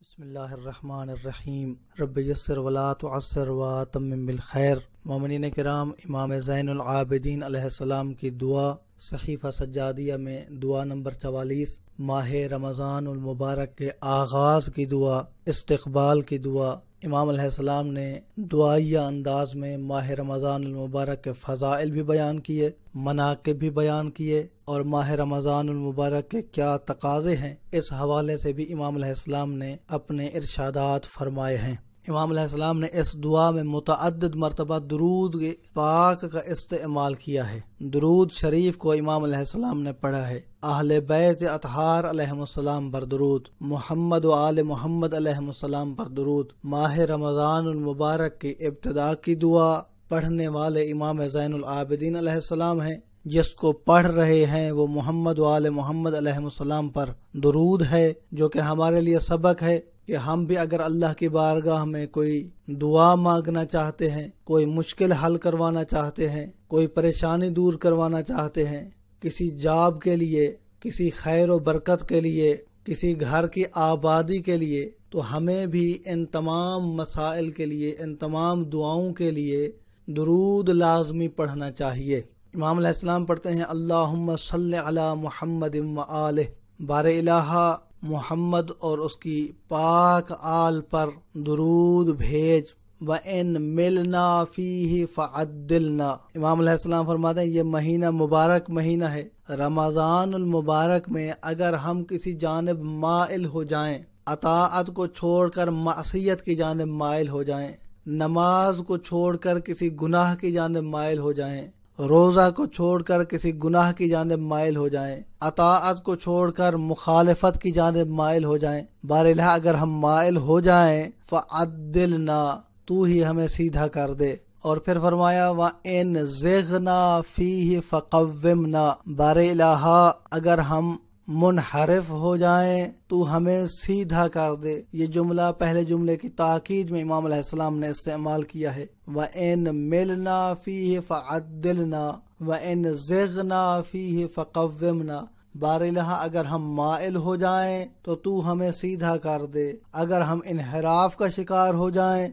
بسم اللہ الرحمن الرحیم رب یسر ولا تعسر واتمم بالخیر۔ مومنین کرام، امام زین العابدین علیہ السلام کی دعا صحیفہ سجادیہ میں دعا نمبر 44، ماہ رمضان المبارک کے آغاز کی دعا، استقبال کی دعا۔ امام علیہ السلام نے دعائیہ انداز میں ماہ رمضان المبارک کے فضائل بھی بیان کیے، مناقب بھی بیان کیے، اور ماہ رمضان المبارک کے کیا تقاضے ہیں، اس حوالے سے بھی امام علیہ السلام نے اپنے ارشادات فرمائے ہیں۔ امام علیہ السلام نے اس دعا میں متعدد مرتبہ درود پاک کا استعمال کیا ہے۔ درود شریف کو امام علیہ السلام نے پڑھا ہے۔ اہل بیت اطہار علیہ السلام پر درود، محمد و آل محمد علیہ السلام پر درود۔ ماہ رمضان المبارک کی ابتدا کی دعا پڑھنے والے امام زین العابدین علیہ السلام ہیں، جس کو پڑھ رہے ہیں وہ محمد و آل محمد علیہ السلام پر درود ہے، جو کہ ہمارے لیے سبق ہے کہ ہم بھی اگر اللہ کی بارگاہ میں کوئی دعا مانگنا چاہتے ہیں، کوئی مشکل حل کروانا چاہتے ہیں، کوئی پریشانی دور کروانا چاہتے ہیں، کسی جاب کے لیے، کسی خیر و برکت کے لیے، کسی گھر کی آبادی کے لیے، تو ہمیں بھی ان تمام مسائل کے لیے، ان تمام دعاؤں کے لیے درود لازمی پڑھنا چاہیے۔ امام علیہ السلام پڑھتے ہیں اللہم صلی علی محمد و آلہ، بار الہ محمد اور اس کی پاک آل پر درود بھیج، وَإِن مِلْنَا فِيهِ فَعَدِّلْنَا۔ امام علیہ السلام فرماتے ہیں یہ مہینہ مبارک مہینہ ہے، رمضان المبارک میں اگر ہم کسی جانب مائل ہو جائیں، اطاعت کو چھوڑ کر معصیت کی جانب مائل ہو جائیں، نماز کو چھوڑ کر کسی گناہ کی جانب مائل ہو جائیں، روزہ کو چھوڑ کر کسی گناہ کی جانب مائل ہو جائیں، اطاعت کو چھوڑ کر مخالفت کی جانب مائل ہو جائیں، بار الہ اگر ہم مائل ہو جائیں فعدلنا، تو ہی ہمیں سیدھا کر دے۔ اور پھر فرمایا وَإِن زِغْنَا فِيهِ فَقَوِّمْنَا، بار الہ اگر ہم منحرف ہو جائیں تو ہمیں سیدھا کر دے۔ یہ جملہ پہلے جملے کی تاکید میں امام علیہ السلام نے استعمال کیا ہے، وَإِن مِلْنَا فِيهِ فَعَدِّلْنَا وَإِن زِغْنَا فِيهِ فَقَوِّمْنَا، بار الہ اگر ہم مائل ہو جائیں تو ہمیں سیدھا کر دے، اگر ہم انحراف کا شکار ہو جائیں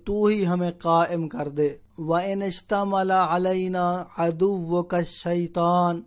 تو ہی ہمیں قائم کر دے۔ وَإِنِ اشْتَمَلَ عَلَيْنَا عَدُوُّكَ الشَّيْطَانُ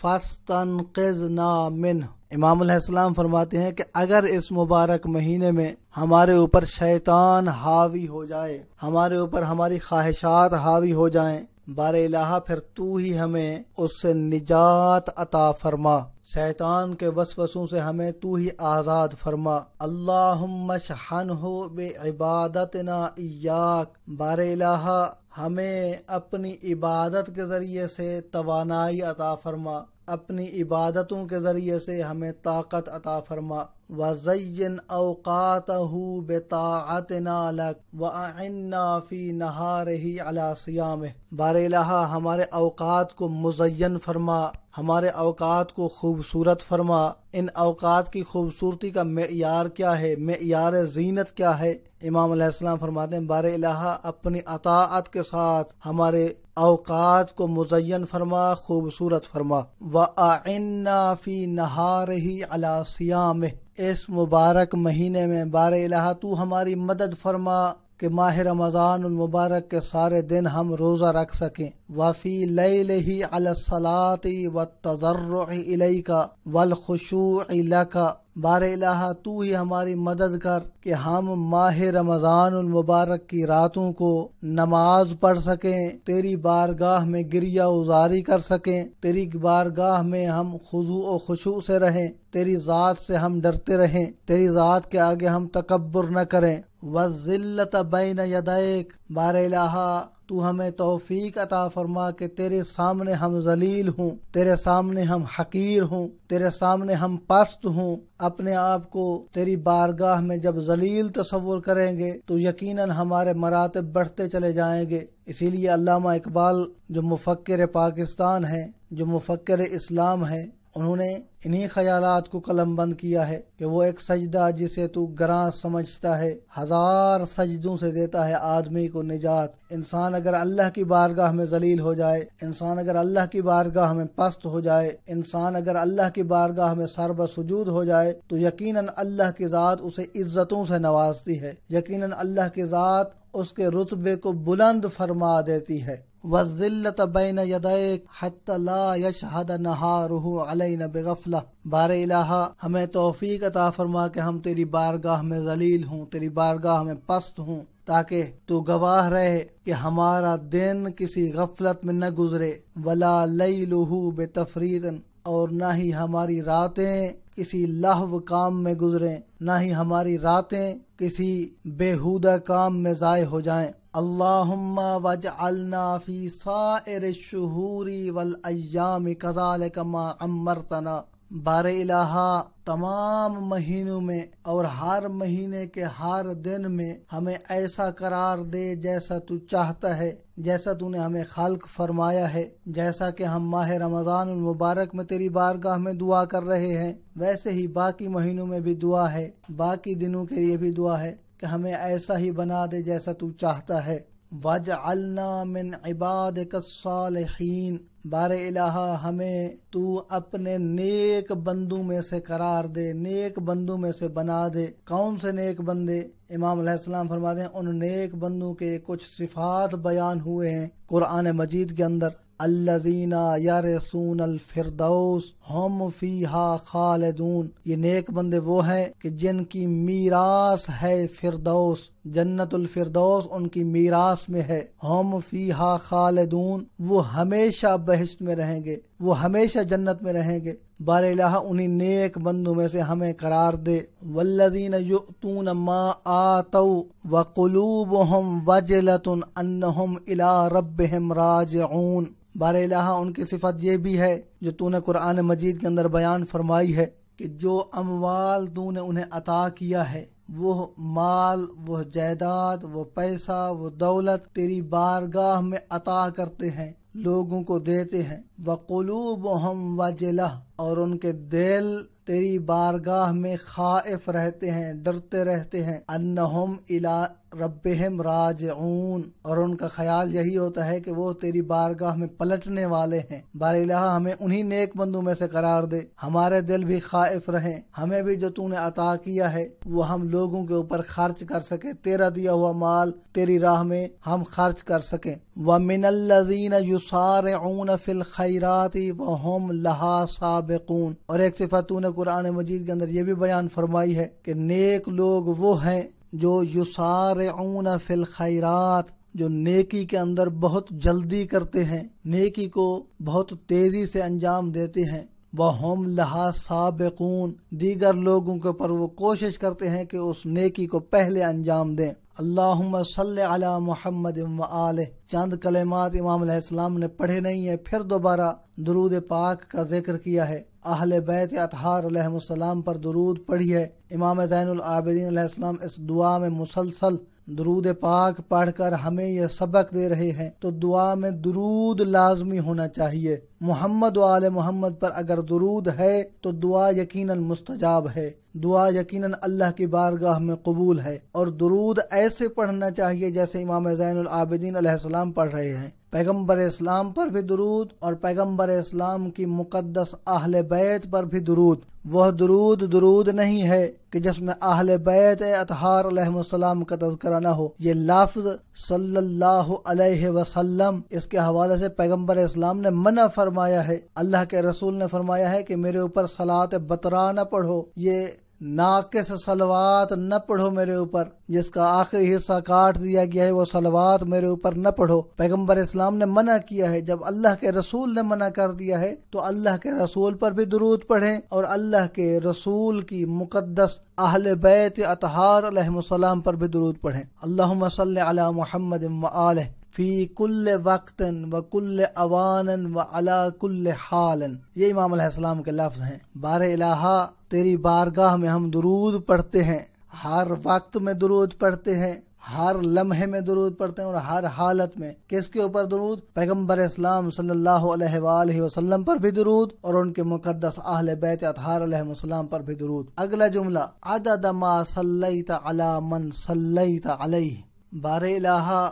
فَاسْتَنْقِذْنَا مِنْهُ۔ امام علیہ السلام فرماتے ہیں کہ اگر اس مبارک مہینے میں ہمارے اوپر شیطان حاوی ہو جائے، ہمارے اوپر ہماری خواہشات حاوی ہو جائیں، بار الہ پھر تو ہی ہمیں اس سے نجات عطا فرما، شیطان کے وسوسوں سے ہمیں تو ہی آزاد فرما۔ اللہم اشحنہ بعبادتنا ایاک، بار الہ ہمیں اپنی عبادت کے ذریعے سے توانائی عطا فرما، اپنی عبادتوں کے ذریعے سے ہمیں طاقت عطا فرما۔ وَزَيِّنْ أَوْقَاتَهُ بِطَاعَتِنَا لَكَ وَأَعِنَّا فِي نَهَارِهِ عَلَى صِيَامِهِ، بار الہ ہمارے اوقات کو مزین فرما، ہمارے اوقات کو خوبصورت فرما۔ ان اوقات کی خوبصورتی کا معیار کیا ہے، معیار زینت کیا ہے؟ امام علیہ السلام فرماتے ہیں بار الہ اپنی اطاعت کے ساتھ ہمارے اوقات کو مزین فرما، خوبصورت فرما۔ وَأَعِنَّا فِي نَهَارِهِ عَلَى صِيَامِهِ، اس مبارک مہینے میں بار الہ تو ہماری مدد فرما کہ ماہ رمضان المبارک کے سارے دن ہم روزہ رکھ سکیں۔ وَفِي لَيْلِهِ عَلَى الصَّلَاةِ وَالتَّضَرُّعِ إِلَيْكَ وَالْخُشُوعِ لَكَ، بار الہ تو ہی ہماری مدد کر کہ ہم ماہ رمضان المبارک کی راتوں کو نماز پڑھ سکیں، تیری بارگاہ میں گریہ ازاری کر سکیں، تیری بارگاہ میں ہم خضوع و خشوع سے رہیں، تیری ذات سے ہم ڈرتے رہیں، تیری ذات کے آگے ہم تکبر نہ کریں۔ وَالذِّلَّةَ بَيْنَ يَدَيْكَ، بار الہ تو ہمیں توفیق عطا فرما کہ تیرے سامنے ہم ذلیل ہوں، تیرے سامنے ہم حقیر ہوں، تیرے سامنے ہم پست ہوں۔ اپنے آپ کو تیری بارگاہ میں جب ذلیل تصور کریں گے تو یقیناً ہمارے مراتب بڑھتے چلے جائیں گے۔ اسی لیے علامہ اقبال جو مفکر پاکستان ہیں، جو مفکر اسلام ہیں، انہوں نے انہی خیالات کو قلم بند کیا ہے کہ وہ ایک سجدہ جسے تو گراں سمجھتا ہے 1000 سجدوں سے دیتا ہے آدمی کو نجات۔ انسان اگر اللہ کی بارگاہ میں ذلیل ہو جائے، انسان اگر اللہ کی بارگاہ میں پست ہو جائے، انسان اگر اللہ کی بارگاہ میں سر بسجود ہو جائے تو یقیناً اللہ کی ذات اسے عزتوں سے نوازتی ہے، یقیناً اللہ کی ذات اس کے رتبے کو بلند فرما دیتی ہے۔ وَالذِّلَّةَ بَيْنَ يَدَيْكَ حَتَّى لَا يَشْهَدَ نَهَارُهُ عَلَيْنَا بِغَفْلَةٍ۔ بار الہا ہمیں توفیق عطا فرما کہ ہم تیری بارگاہ میں ذلیل ہوں، تیری بارگاہ میں پست ہوں، تاکہ تو گواہ رہے کہ ہمارا دن کسی غفلت میں نہ گزرے، وَلَا لَيْلُهُ بِتَفْرِيطٍ، اور نہ ہی ہماری راتیں کسی لہو کام میں گزریں، نہ ہی ہماری راتیں کسی بیہودہ کام میں ضائع ہو جائیں۔ اللہم واجعلنا فی سائر الشہور والایام کذالک ما عمرتنا۔ بار الہا تمام مہینوں میں اور ہر مہینے کے ہر دن میں ہمیں ایسا قرار دے جیسا تو چاہتا ہے، جیسا تو نے ہمیں خلق فرمایا ہے، جیسا کہ ہم ماہ رمضان المبارک میں تیری بارگاہ میں دعا کر رہے ہیں، ویسے ہی باقی مہینوں میں بھی دعا ہے، باقی دنوں کے لیے بھی دعا ہے کہ ہمیں ایسا ہی بنا دے جیسا تو چاہتا ہے۔ وَاجْعَلْنَا مِنْ عِبَادِكَ الصَّالِحِينَ۔ بار الہا ہمیں تو اپنے نیک بندوں میں سے قرار دے، نیک بندوں میں سے بنا دے۔ کون سے نیک بندے؟ امام علیہ السلام فرماتے ہیں ان نیک بندوں کے کچھ صفات بیان ہوئے ہیں قرآن مجید کے اندر۔ الذین یرثون الفردوس ہم فیہا خالدون۔ یہ نیک بندے وہ ہیں کہ جن کی میراث ہے فردوس، جنت الفردوس ان کی میراث میں ہے۔ ہم فیہا خالدون، وہ ہمیشہ بہشت میں رہیں گے، وہ ہمیشہ جنت میں رہیں گے۔ بار الہ انہی نیک بندوں میں سے ہمیں قرار دے۔ والذین یؤتون ما آتوا وقلوبہم وجلۃ انہم الی ربہم راجعون۔ بار الہ ان کی صفت یہ بھی ہے جو تو نے قرآن مجید کے اندر بیان فرمائی ہے کہ جو اموال تو نے انہیں عطا کیا ہے، وہ مال، وہ جائیداد، وہ پیسہ، وہ دولت تیری بارگاہ میں عطا کرتے ہیں، لوگوں کو دیتے ہیں۔ وَقُلُوبُهُمْ وَجِلَةٌ، اور ان کے دل تیری بارگاہ میں خائف رہتے ہیں، ڈرتے رہتے ہیں۔ انہم الی ربہم راجعون، اور ان کا خیال یہی ہوتا ہے کہ وہ تیری بارگاہ میں پلٹنے والے ہیں۔ بار الہ ہمیں انہی نیک بندوں میں سے قرار دے، ہمارے دل بھی خائف رہیں، ہمیں بھی جو تو نے عطا کیا ہے وہ ہم لوگوں کے اوپر خرچ کر سکیں، تیرا دیا ہوا مال تیری راہ میں ہم خرچ کر سکیں۔ وَمِنَ الَّذِينَ يُسَارِعُونَ فِي الْخَيْرَاتِ وَهُمْ لَهَا سَابِقُونَ، اور ایک صفت تو نے قرآن مجید کے اندر یہ بھی بیان فرمائی ہے کہ نیک لوگ وہ ہیں جو یسارعون فی الخیرات، جو نیکی کے اندر بہت جلدی کرتے ہیں، نیکی کو بہت تیزی سے انجام دیتے ہیں۔ وَهُمْ لَهَا سَابِقُونَ، دیگر لوگوں کے اوپر وہ کوشش کرتے ہیں کہ اس نیکی کو پہلے انجام دیں۔ اللہم صلی علی محمد وآلہ، چند کلمات امام علیہ السلام نے پڑھے نہیں ہیں، پھر دوبارہ درود پاک کا ذکر کیا ہے، اہل بیت اطہار علیہ السلام پر درود پڑھی ہے۔ امام زین العابدین علیہ السلام اس دعا میں مسلسل درود پاک پڑھ کر ہمیں یہ سبق دے رہے ہیں، تو دعا میں درود لازمی ہونا چاہیے۔ محمد و آل محمد پر اگر درود ہے تو دعا یقیناً مستجاب ہے، دعا یقیناً اللہ کی بارگاہ میں قبول ہے، اور درود ایسے پڑھنا چاہیے جیسے امام زین العابدین علیہ السلام پڑھ رہے ہیں۔ پیغمبر اسلام پر بھی درود اور پیغمبر اسلام کی مقدس اہل بیت پر بھی درود۔ وہ درود نہیں ہے کہ جس میں اہل بیت اطہار علیہ السلام کا تذکرہ نہ ہو۔ یہ لفظ صلی اللہ علیہ وسلم، اس کے حوالے سے پیغمبر اسلام نے منع فرمایا ہے، اللہ کے رسول نے فرمایا ہے کہ میرے اوپر صلاۃ بطرا نہ پڑھو، یہ ناقص صلوات نہ پڑھو میرے اوپر، جس کا آخری حصہ کاٹ دیا گیا ہے وہ صلوات میرے اوپر نہ پڑھو۔ پیغمبر اسلام نے منع کیا ہے، جب اللہ کے رسول نے منع کر دیا ہے تو اللہ کے رسول پر بھی درود پڑھیں اور اللہ کے رسول کی مقدس اہل بیت اطہار علیہ السلام پر بھی درود پڑھیں۔ اللہم صلی علی محمد وآلہ فی کل وقت و کل اوان و علی کل حال، یہ امام علیہ السلام کے لفظ ہیں۔ بار الہ تیری بارگاہ میں ہم درود پڑھتے ہیں، ہر وقت میں درود پڑھتے ہیں، ہر لمحے میں درود پڑھتے ہیں اور ہر حالت میں۔ کس کے اوپر درود؟ پیغمبر اسلام صلی اللہ علیہ وآلہ وسلم پر بھی درود اور ان کے مقدس اہل بیت اطہار علیہ السلام پر بھی درود۔ اگلا جملہ، عدد ما صلیت علی من صلیت علیہ، بار الہ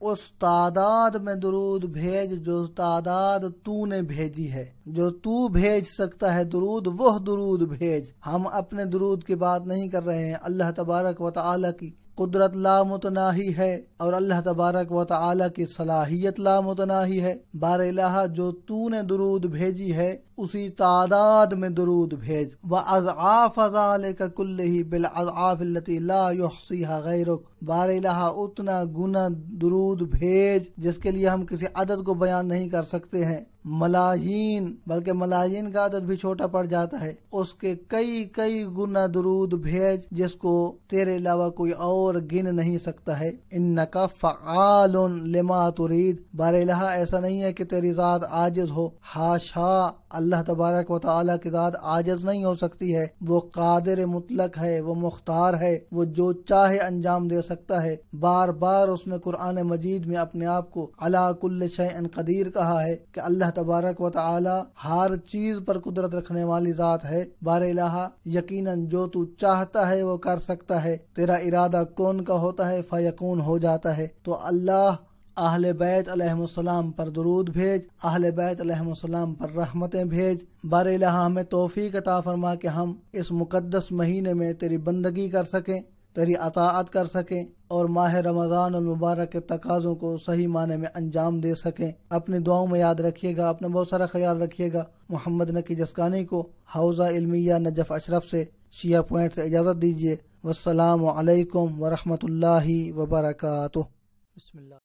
اس تعداد میں درود بھیج جو تعداد تو نے بھیجی ہے، جو تو بھیج سکتا ہے درود، وہ درود بھیج۔ ہم اپنے درود کی بات نہیں کر رہے ہیں، اللہ تبارک و تعالی کی قدرت لامتناہی ہے اور اللہ تبارک و تعالی کی صلاحیت لامتناہی ہے۔ بار الہ جو تو نے درود بھیجی ہے اسی تعداد میں درود بھیج۔ وَأَضْعَافَ ذَلِكَ كُلِّهِ بِالْأَضْعَافِ الَّتِي لَا يُحْصِيهَا غَيْرُكَ، بار الہ اتنا گنا درود بھیج جس کے لیے ہم کسی عدد کو بیان نہیں کر سکتے ہیں، ملايين، بلکہ ملايين کا عدد بھی چھوٹا پڑ جاتا ہے، اس کے کئی گنا درود بھیج جس کو تیرے علاوہ کوئی اور گن نہیں سکتا ہے۔ انک فعال لما ترید، بار الہ ایسا نہیں ہے کہ تیری ذات عاجز ہو، حاشا، اللہ تبارک و تعالی کی ذات عاجز نہیں ہو سکتی ہے، وہ قادر مطلق ہے، وہ مختار ہے، وہ جو چاہے انجام دے سکتا ہے۔ بار بار اس نے قرآن مجید میں اپنے آپ کو علی کل شیء قدیر کہا ہے کہ اللہ تبارک و تعالی ہر چیز پر قدرت رکھنے والی ذات ہے۔ بار الہ یقیناً جو تو چاہتا ہے وہ کر سکتا ہے، تیرا ارادہ کون کا ہوتا ہے فیکون ہو جاتا ہے۔ تو اللہ اہل بیت علیہ السلام پر درود بھیج، اہل بیت علیہ السلام پر رحمتیں بھیج۔ بار الہ ہمیں توفیق عطا فرما کہ ہم اس مقدس مہینے میں تیری بندگی کر سکیں، تیری اطاعت کر سکیں اور ماہ رمضان المبارک کے تقاضوں کو صحیح معنی میں انجام دے سکیں۔ اپنی دعاؤں میں یاد رکھیے گا، اپنا بہت سارا خیال رکھیے گا۔ محمد نقی جسکانی کو حوزہ علمیہ نجف اشرف سے شیعہ پوائنٹ سے اجازت دیجیے۔ والسلام علیکم ورحمۃ اللہ وبرکاتہ۔ بسم اللہ۔